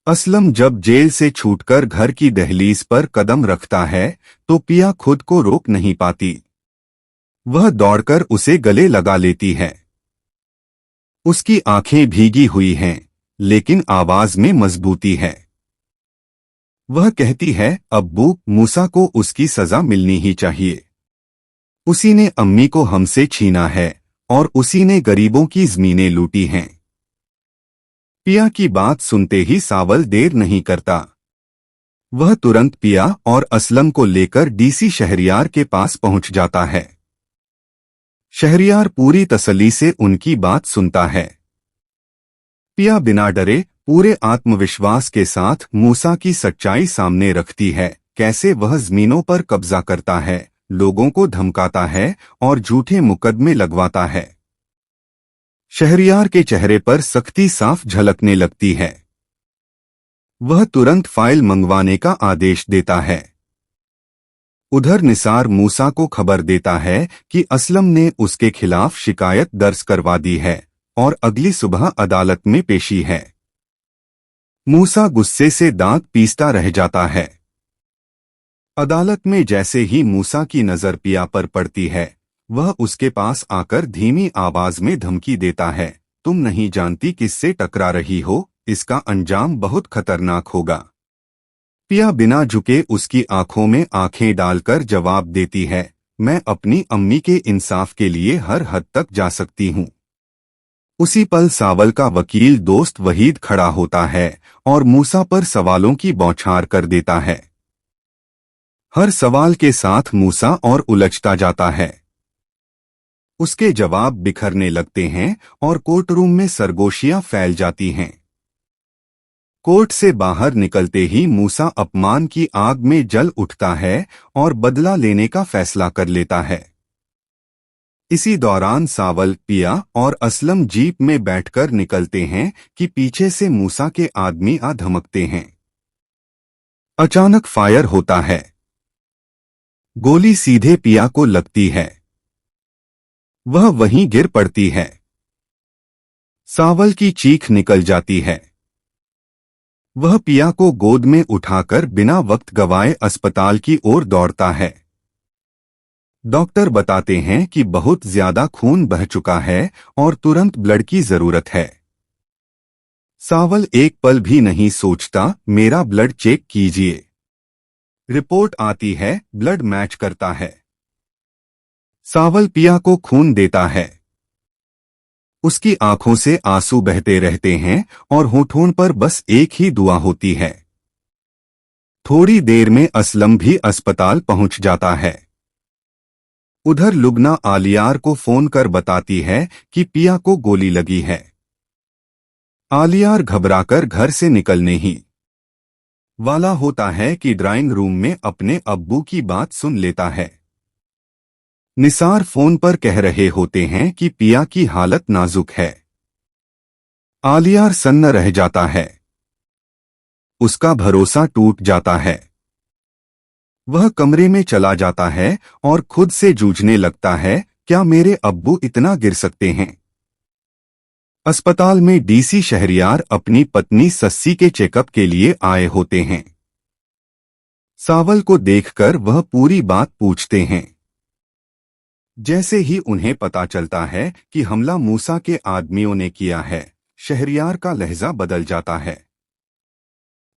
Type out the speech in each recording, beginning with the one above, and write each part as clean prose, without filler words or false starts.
असलम जब जेल से छूटकर घर की दहलीज पर कदम रखता है तो पिया खुद को रोक नहीं पाती। वह दौड़कर उसे गले लगा लेती है। उसकी आंखें भीगी हुई हैं, लेकिन आवाज में मजबूती है। वह कहती है, अब्बू, मूसा को उसकी सजा मिलनी ही चाहिए। उसी ने अम्मी को हमसे छीना है और उसी ने गरीबों की जमीनें लूटी हैं। पिया की बात सुनते ही सावल देर नहीं करता। वह तुरंत पिया और असलम को लेकर डीसी शहरियार के पास पहुंच जाता है। शहरियार पूरी तसल्ली से उनकी बात सुनता है। पिया बिना डरे, पूरे आत्मविश्वास के साथ मूसा की सच्चाई सामने रखती है, कैसे वह जमीनों पर कब्जा करता है, लोगों को धमकाता है और झूठे मुकदमे लगवाता है। शहरियार के चेहरे पर सख्ती साफ झलकने लगती है। वह तुरंत फाइल मंगवाने का आदेश देता है। उधर निसार मूसा को खबर देता है कि असलम ने उसके खिलाफ शिकायत दर्ज करवा दी है और अगली सुबह अदालत में पेशी है। मूसा गुस्से से दांत पीसता रह जाता है। अदालत में जैसे ही मूसा की नजर पिया पर पड़ती है, वह उसके पास आकर धीमी आवाज में धमकी देता है, तुम नहीं जानती किससे टकरा रही हो, इसका अंजाम बहुत खतरनाक होगा। पिया बिना झुके उसकी आंखों में आंखें डालकर जवाब देती है, मैं अपनी अम्मी के इंसाफ के लिए हर हद तक जा सकती हूँ। उसी पल सावल का वकील दोस्त वहीद खड़ा होता है और मूसा पर सवालों की बौछार कर देता है। हर सवाल के साथ मूसा और उलझता जाता है। उसके जवाब बिखरने लगते हैं और कोर्टरूम में सरगोशियां फैल जाती हैं। कोर्ट से बाहर निकलते ही मूसा अपमान की आग में जल उठता है और बदला लेने का फैसला कर लेता है। इसी दौरान सावल, पिया और असलम जीप में बैठकर निकलते हैं कि पीछे से मूसा के आदमी आ धमकते हैं। अचानक फायर होता है। गोली सीधे पिया को लगती है। वह वहीं गिर पड़ती है। सावल की चीख निकल जाती है। वह पिया को गोद में उठाकर बिना वक्त गवाए अस्पताल की ओर दौड़ता है। डॉक्टर बताते हैं कि बहुत ज्यादा खून बह चुका है और तुरंत ब्लड की जरूरत है। सावल एक पल भी नहीं सोचता, मेरा ब्लड चेक कीजिए। रिपोर्ट आती है, ब्लड मैच करता है। सावल पिया को खून देता है। उसकी आंखों से आंसू बहते रहते हैं और होठों पर बस एक ही दुआ होती है। थोड़ी देर में असलम भी अस्पताल पहुंच जाता है। उधर लुबना आलियार को फोन कर बताती है कि पिया को गोली लगी है। आलियार घबराकर घर से निकलने ही वाला होता है कि ड्राइंग रूम में अपने अब्बू की बात सुन लेता है। निसार फोन पर कह रहे होते हैं कि पिया की हालत नाजुक है। आलियार सन्न रह जाता है। उसका भरोसा टूट जाता है। वह कमरे में चला जाता है और खुद से जूझने लगता है, क्या मेरे अब्बू इतना गिर सकते हैं। अस्पताल में डीसी शहरियार अपनी पत्नी सस्सी के चेकअप के लिए आए होते हैं। सावल को देखकर वह पूरी बात पूछते हैं। जैसे ही उन्हें पता चलता है कि हमला मूसा के आदमियों ने किया है, शहरियार का लहजा बदल जाता है।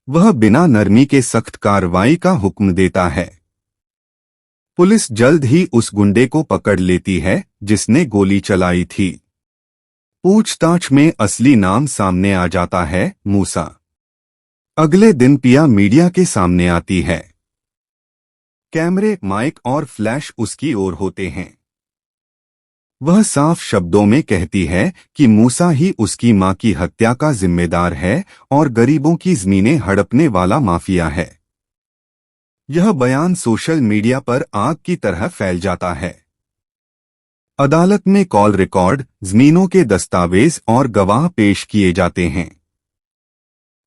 वह बिना नरमी के सख्त कार्रवाई का हुक्म देता है। पुलिस जल्द ही उस गुंडे को पकड़ लेती है जिसने गोली चलाई थी। पूछताछ में असली नाम सामने आ जाता है, मूसा। अगले दिन पिया मीडिया के सामने आती है। कैमरे, माइक और फ्लैश उसकी ओर होते हैं। वह साफ शब्दों में कहती है कि मूसा ही उसकी मां की हत्या का जिम्मेदार है और गरीबों की जमीनें हड़पने वाला माफिया है। यह बयान सोशल मीडिया पर आग की तरह फैल जाता है। अदालत में कॉल रिकॉर्ड, जमीनों के दस्तावेज और गवाह पेश किए जाते हैं।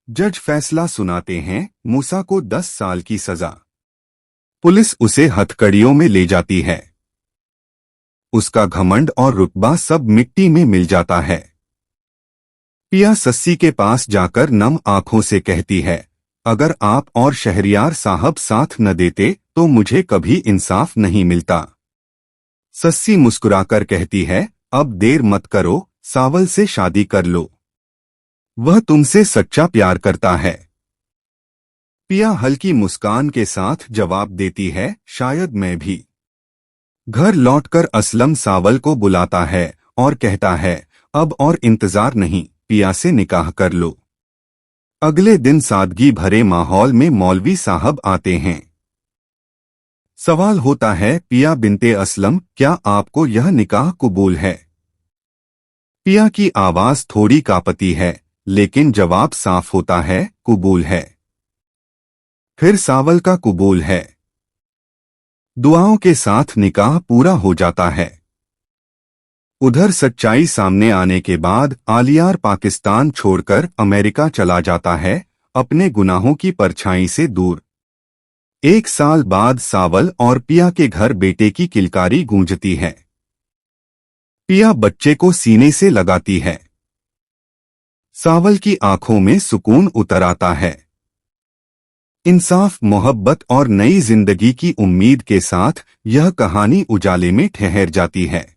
जज फैसला सुनाते हैं, मूसा को 10 साल की सजा। पुलिस उसे हथकड़ियों में ले जाती है। उसका घमंड और रुतबा सब मिट्टी में मिल जाता है। पिया सस्सी के पास जाकर नम आंखों से कहती है, अगर आप और शहरियार साहब साथ न देते तो मुझे कभी इंसाफ नहीं मिलता। सस्सी मुस्कुराकर कहती है, अब देर मत करो, सावल से शादी कर लो। वह तुमसे सच्चा प्यार करता है। पिया हल्की मुस्कान के साथ जवाब देती है, शायद मैं भी। घर लौटकर असलम सावल को बुलाता है और कहता है, अब और इंतजार नहीं, पिया से निकाह कर लो। अगले दिन सादगी भरे माहौल में मौलवी साहब आते हैं। सवाल होता है, पिया बिनते असलम, क्या आपको यह निकाह कबूल है? पिया की आवाज थोड़ी कांपती है, लेकिन जवाब साफ होता है, कबूल है। फिर सावल का कबूल है। दुआओं के साथ निकाह पूरा हो जाता है। उधर सच्चाई सामने आने के बाद आलियार पाकिस्तान छोड़कर अमेरिका चला जाता है, अपने गुनाहों की परछाई से दूर। 1 साल बाद सावल और पिया के घर बेटे की किलकारी गूंजती है। पिया बच्चे को सीने से लगाती है। सावल की आंखों में सुकून उतर आता है। इंसाफ, मोहब्बत और नई जिंदगी की उम्मीद के साथ यह कहानी उजाले में ठहर जाती है।